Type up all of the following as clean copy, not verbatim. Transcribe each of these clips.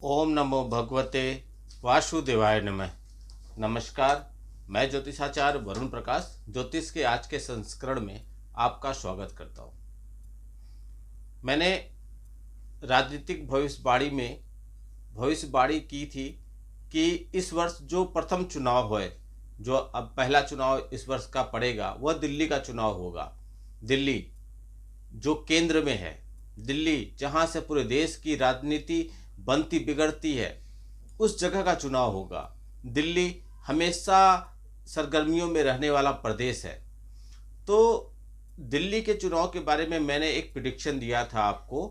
ओम नमो भगवते वासुदेवाय नमः। नमस्कार, मैं ज्योतिषाचार्य वरुण प्रकाश ज्योतिष के आज के संस्करण में आपका स्वागत करता हूँ। मैंने राजनीतिक भविष्यवाणी की थी कि इस वर्ष जो प्रथम चुनाव है, जो अब पहला चुनाव इस वर्ष का पड़ेगा, वह दिल्ली का चुनाव होगा। दिल्ली जो केंद्र में है, दिल्ली जहाँ से पूरे देश की राजनीति बनती बिगड़ती है, उस जगह का चुनाव होगा। दिल्ली हमेशा सरगर्मियों में रहने वाला प्रदेश है। तो दिल्ली के चुनाव के बारे में मैंने एक प्रिडिक्शन दिया था आपको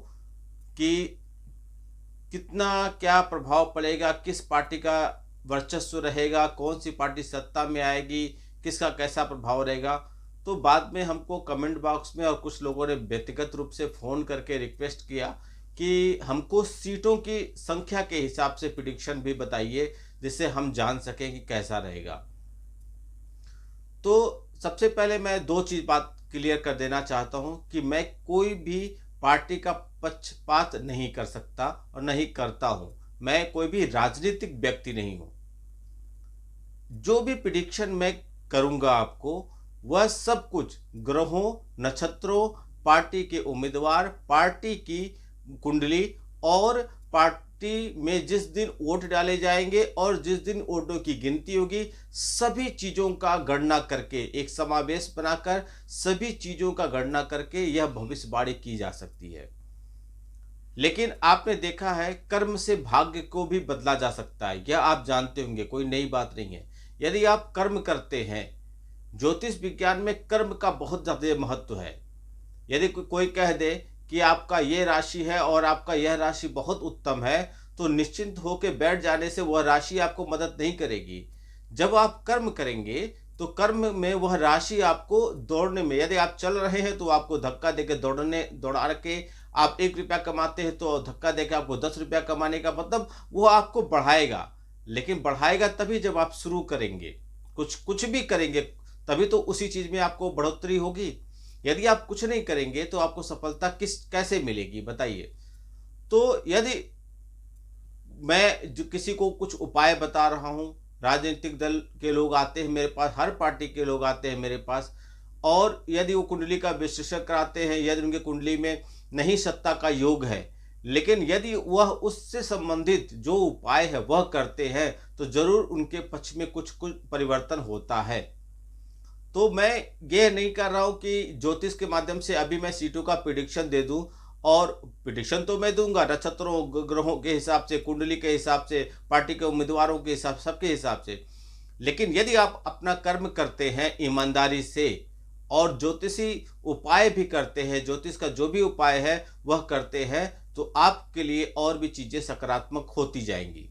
कि कितना क्या प्रभाव पड़ेगा, किस पार्टी का वर्चस्व रहेगा, कौन सी पार्टी सत्ता में आएगी, किसका कैसा प्रभाव रहेगा। तो बाद में हमको कमेंट बॉक्स में और कुछ लोगों ने व्यक्तिगत रूप से फ़ोन करके रिक्वेस्ट किया कि हमको सीटों की संख्या के हिसाब से प्रिडिक्शन भी बताइए, जिससे हम जान सकें कि कैसा रहेगा। तो सबसे पहले मैं दो चीज़ बात क्लियर कर देना चाहता हूं कि मैं कोई भी पार्टी का पक्षपात नहीं कर सकता और नहीं करता हूं। मैं कोई भी राजनीतिक व्यक्ति नहीं हूं। जो भी प्रिडिक्शन मैं करूंगा आपको, वह सब कुछ ग्रहों, नक्षत्रों, पार्टी के उम्मीदवार, पार्टी की कुंडली और पार्टी में जिस दिन वोट डाले जाएंगे और जिस दिन वोटों की गिनती होगी, सभी चीज़ों का गणना करके एक समावेश बनाकर सभी चीज़ों का गणना करके यह भविष्यवाणी की जा सकती है। लेकिन आपने देखा है, कर्म से भाग्य को भी बदला जा सकता है, यह आप जानते होंगे, कोई नई बात नहीं है। यदि आप कर्म करते हैं, ज्योतिष विज्ञान में कर्म का बहुत ज़्यादा महत्व है। यदि कोई कह दे कि आपका ये राशि है और आपका यह राशि बहुत उत्तम है, तो निश्चिंत होकर बैठ जाने से वह राशि आपको मदद नहीं करेगी। जब आप कर्म करेंगे तो कर्म में वह राशि आपको दौड़ने में, यदि आप चल रहे हैं तो आपको धक्का देकर दौड़ा के आप 1 रुपया कमाते हैं, तो धक्का देकर आपको 10 रुपया कमाने का मतलब वो आपको बढ़ाएगा। लेकिन बढ़ाएगा तभी जब आप शुरू करेंगे, कुछ भी करेंगे, तभी तो उसी चीज़ में आपको बढ़ोतरी होगी। यदि आप कुछ नहीं करेंगे तो आपको सफलता कैसे मिलेगी, बताइए। तो यदि मैं जो किसी को कुछ उपाय बता रहा हूँ, राजनीतिक दल के लोग आते हैं मेरे पास, हर पार्टी के लोग आते हैं मेरे पास, और यदि वो कुंडली का विश्लेषण कराते हैं, यदि उनकी कुंडली में नहीं सत्ता का योग है, लेकिन यदि वह उससे संबंधित जो उपाय है वह करते हैं, तो जरूर उनके पक्ष में कुछ कुछ परिवर्तन होता है। तो मैं ये नहीं कर रहा हूँ कि ज्योतिष के माध्यम से अभी मैं सीटों का प्रिडिक्शन दे दूँ, और प्रिडिक्शन तो मैं दूंगा नक्षत्रों ग्रहों के हिसाब से, कुंडली के हिसाब से, पार्टी के उम्मीदवारों के हिसाब, सबके हिसाब से। लेकिन यदि आप अपना कर्म करते हैं ईमानदारी से और ज्योतिषी उपाय भी करते हैं, ज्योतिष का जो भी उपाय है वह करते हैं, तो आपके लिए और भी चीज़ें सकारात्मक होती जाएंगी।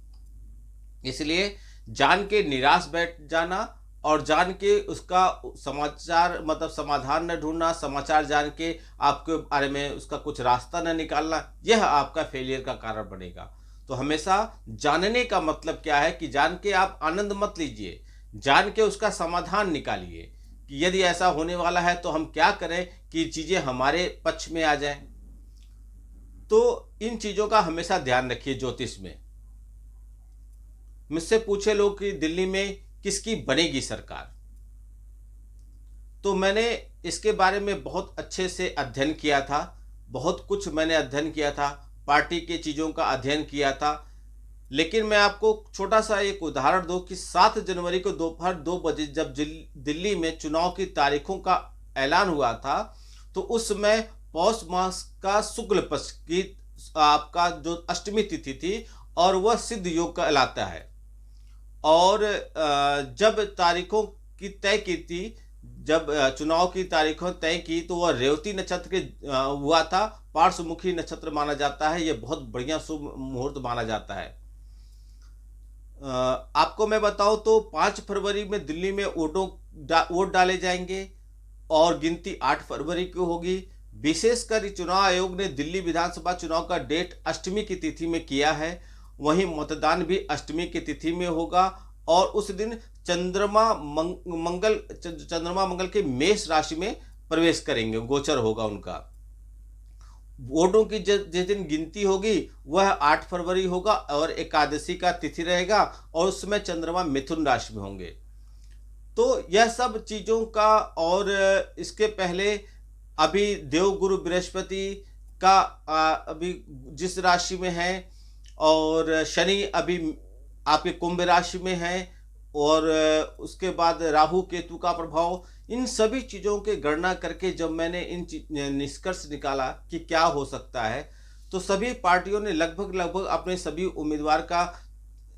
इसलिए जान के निराश बैठ जाना और जान के उसका समाचार मतलब समाधान न ढूंढना, समाचार जान के आपके बारे में उसका कुछ रास्ता न निकालना, यह आपका फेलियर का कारण बनेगा। तो हमेशा जानने का मतलब क्या है कि जान के आप आनंद मत लीजिए, जान के उसका समाधान निकालिए कि यदि ऐसा होने वाला है तो हम क्या करें कि चीज़ें हमारे पक्ष में आ जाएं। तो इन चीज़ों का हमेशा ध्यान रखिए। ज्योतिष में मुझसे पूछे लोग कि दिल्ली में किसकी बनेगी सरकार, तो मैंने इसके बारे में बहुत अच्छे से अध्ययन किया था, बहुत कुछ मैंने अध्ययन किया था, पार्टी के चीज़ों का अध्ययन किया था। लेकिन मैं आपको छोटा सा एक उदाहरण दूं कि 7 जनवरी को दोपहर 2 बजे जब दिल्ली में चुनाव की तारीखों का ऐलान हुआ था, तो उस समय पौष मास का शुक्ल पक्ष की आपका जो अष्टमी तिथि थी, और वह सिद्ध योग कहलाता है। और जब तारीखों की तय की थी, जब चुनाव की तारीखों तय की, तो वह रेवती नक्षत्र के हुआ था। पार्श्वमुखी नक्षत्र माना जाता है, यह बहुत बढ़िया शुभ मुहूर्त माना जाता है। आपको मैं बताऊं तो 5 फरवरी में दिल्ली में वोट डाले जाएंगे और गिनती 8 फरवरी को होगी। विशेषकर चुनाव आयोग ने दिल्ली विधानसभा चुनाव का डेट अष्टमी की तिथि में किया है, वहीं मतदान भी अष्टमी की तिथि में होगा। और उस दिन चंद्रमा मंगल के मेष राशि में प्रवेश करेंगे, गोचर होगा उनका। वोटों की जिस दिन गिनती होगी वह 8 फरवरी होगा और एकादशी का तिथि रहेगा और उसमें चंद्रमा मिथुन राशि में होंगे। तो यह सब चीज़ों का, और इसके पहले अभी देवगुरु बृहस्पति का अभी जिस राशि में है, और शनि अभी आपके कुंभ राशि में है, और उसके बाद राहु केतु का प्रभाव, इन सभी चीज़ों के गणना करके जब मैंने निष्कर्ष निकाला कि क्या हो सकता है, तो सभी पार्टियों ने लगभग लगभग अपने सभी उम्मीदवार का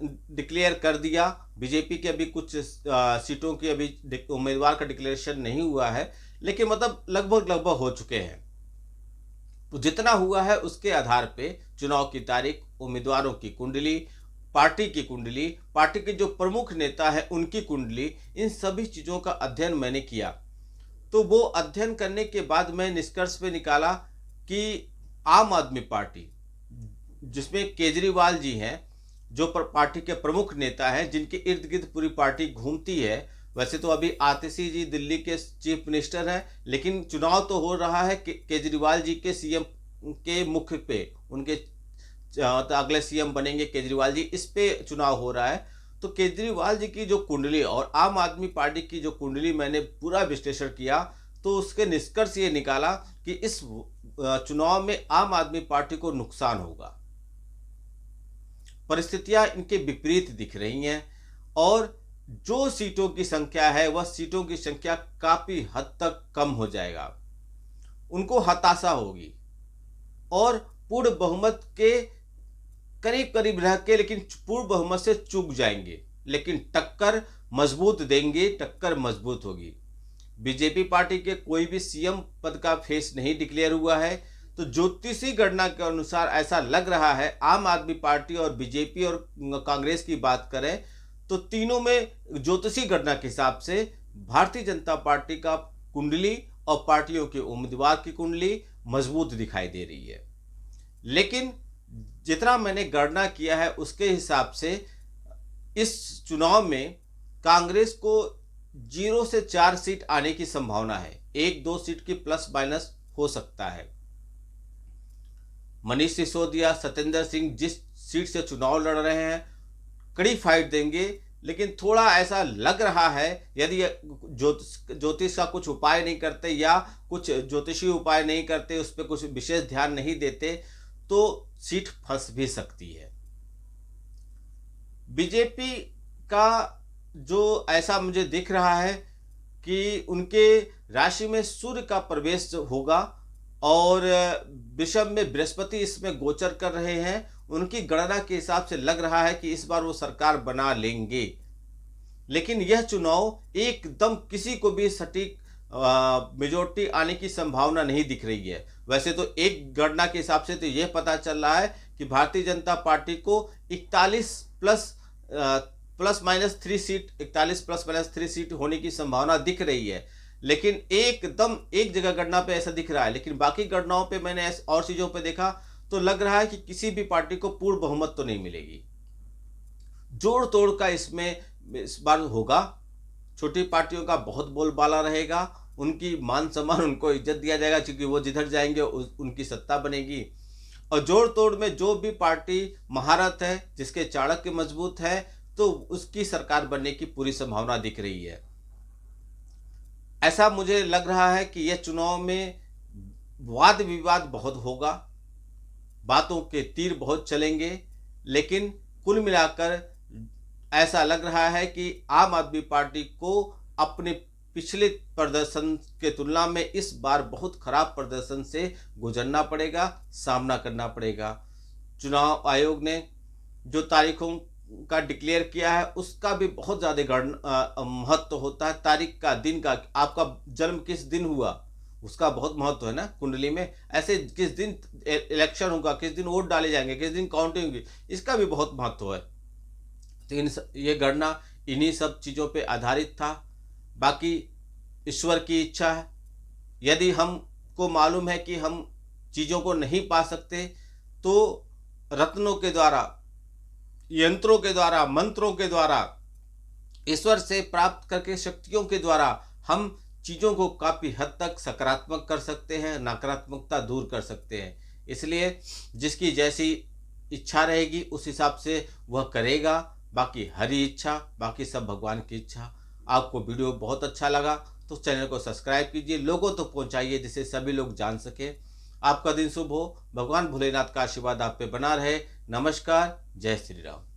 डिक्लेयर कर दिया। बीजेपी के अभी कुछ सीटों की अभी उम्मीदवार का डिक्लेरेशन नहीं हुआ है, लेकिन मतलब लगभग लगभग हो चुके हैं। तो जितना हुआ है उसके आधार पे चुनाव की तारीख, उम्मीदवारों की कुंडली, पार्टी की कुंडली, पार्टी के जो प्रमुख नेता है उनकी कुंडली, इन सभी चीज़ों का अध्ययन मैंने किया। तो वो अध्ययन करने के बाद मैं निष्कर्ष पे निकाला कि आम आदमी पार्टी, जिसमें केजरीवाल जी हैं, जो पार्टी के प्रमुख नेता हैं, जिनके इर्द गिर्द पूरी पार्टी घूमती है। वैसे तो अभी आतिशी जी दिल्ली के चीफ मिनिस्टर हैं, लेकिन चुनाव तो हो रहा है केजरीवाल जी के सीएम के मुख पे, उनके तो अगले सीएम बनेंगे केजरीवाल जी, इस पे चुनाव हो रहा है। तो केजरीवाल जी की जो कुंडली और आम आदमी पार्टी की जो कुंडली मैंने पूरा विश्लेषण किया, तो उसके निष्कर्ष ये निकाला कि इस चुनाव में आम आदमी पार्टी को नुकसान होगा। परिस्थितियां इनके विपरीत दिख रही हैं, और जो सीटों की संख्या है वह सीटों की संख्या काफी हद तक कम हो जाएगा। उनको हताशा होगी और पूर्ण बहुमत के करीब करीब रह के, लेकिन पूर्ण बहुमत से चूक जाएंगे, लेकिन टक्कर मजबूत देंगे, टक्कर मजबूत होगी। बीजेपी पार्टी के कोई भी सीएम पद का फेस नहीं डिक्लेयर हुआ है, तो ज्योतिषी गणना के अनुसार ऐसा लग रहा है, आम आदमी पार्टी और बीजेपी और कांग्रेस की बात करें तो तीनों में ज्योतिषी गणना के हिसाब से भारतीय जनता पार्टी का कुंडली और पार्टियों के उम्मीदवार की कुंडली मजबूत दिखाई दे रही है। लेकिन जितना मैंने गणना किया है उसके हिसाब से इस चुनाव में कांग्रेस को 0 से 4 सीट आने की संभावना है। 1-2 सीट की प्लस माइनस हो सकता है। मनीष सिसोदिया, सत्येंद्र सिंह जिस सीट से चुनाव लड़ रहे हैं कड़ी फाइट देंगे, लेकिन थोड़ा ऐसा लग रहा है यदि ज्योतिष का कुछ उपाय नहीं करते या कुछ ज्योतिषी उपाय नहीं करते, उस पर कुछ विशेष ध्यान नहीं देते, तो सीट फंस भी सकती है। बीजेपी का जो ऐसा मुझे दिख रहा है कि उनके राशि में सूर्य का प्रवेश होगा और वृषभ में बृहस्पति इसमें गोचर कर रहे हैं। उनकी गणना के हिसाब से लग रहा है कि इस बार वो सरकार बना लेंगे, लेकिन यह चुनाव एकदम किसी को भी सटीक मेजोरिटी आने की संभावना नहीं दिख रही है। वैसे तो एक गणना के हिसाब से तो यह पता चल रहा है कि भारतीय जनता पार्टी को 41 plus minus 3 seat, 41 plus minus 3 seat होने की संभावना दिख रही है, लेकिन एकदम एक जगह गणना पे ऐसा दिख रहा है। लेकिन बाकी गणनाओं पे मैंने और चीजों पे देखा तो लग रहा है कि किसी भी पार्टी को पूर्ण बहुमत तो नहीं मिलेगी। जोड़ तोड़ का इसमें इस बार होगा। छोटी पार्टियों का बहुत बोलबाला रहेगा, उनकी मान सम्मान, उनको इज्जत दिया जाएगा, क्योंकि वो जिधर जाएंगे उनकी सत्ता बनेगी। और जोड़ तोड़ में जो भी पार्टी महारत है, जिसके चाणक्य मजबूत है, तो उसकी सरकार बनने की पूरी संभावना दिख रही है। ऐसा मुझे लग रहा है कि यह चुनाव में वाद विवाद बहुत होगा, बातों के तीर बहुत चलेंगे, लेकिन कुल मिलाकर ऐसा लग रहा है कि आम आदमी पार्टी को अपने पिछले प्रदर्शन के तुलना में इस बार बहुत खराब प्रदर्शन से गुजरना पड़ेगा, सामना करना पड़ेगा। चुनाव आयोग ने जो तारीखों का डिक्लेयर किया है उसका भी बहुत ज़्यादा महत्व होता है। तारीख का, दिन का, आपका जन्म किस दिन हुआ उसका बहुत महत्व है ना कुंडली में। ऐसे किस दिन इलेक्शन होगा, किस दिन वोट डाले जाएंगे, किस दिन काउंटिंग होगी, इसका भी बहुत महत्व है। तो ये गणना इन्हीं सब चीज़ों पे आधारित था। बाकी ईश्वर की इच्छा है। यदि हमको मालूम है कि हम चीज़ों को नहीं पा सकते, तो रत्नों के द्वारा, यंत्रों के द्वारा, मंत्रों के द्वारा, ईश्वर से प्राप्त करके शक्तियों के द्वारा हम चीज़ों को काफ़ी हद तक सकारात्मक कर सकते हैं, नकारात्मकता दूर कर सकते हैं। इसलिए जिसकी जैसी इच्छा रहेगी उस हिसाब से वह करेगा। बाकी हरी इच्छा, बाकी सब भगवान की इच्छा। आपको वीडियो बहुत अच्छा लगा तो चैनल को सब्सक्राइब कीजिए, लोगों तो पहुंचाइए जिससे सभी लोग जान सके। आपका दिन शुभ हो। भगवान भोलेनाथ का आशीर्वाद आप पे बना रहे। नमस्कार। जय श्री राम।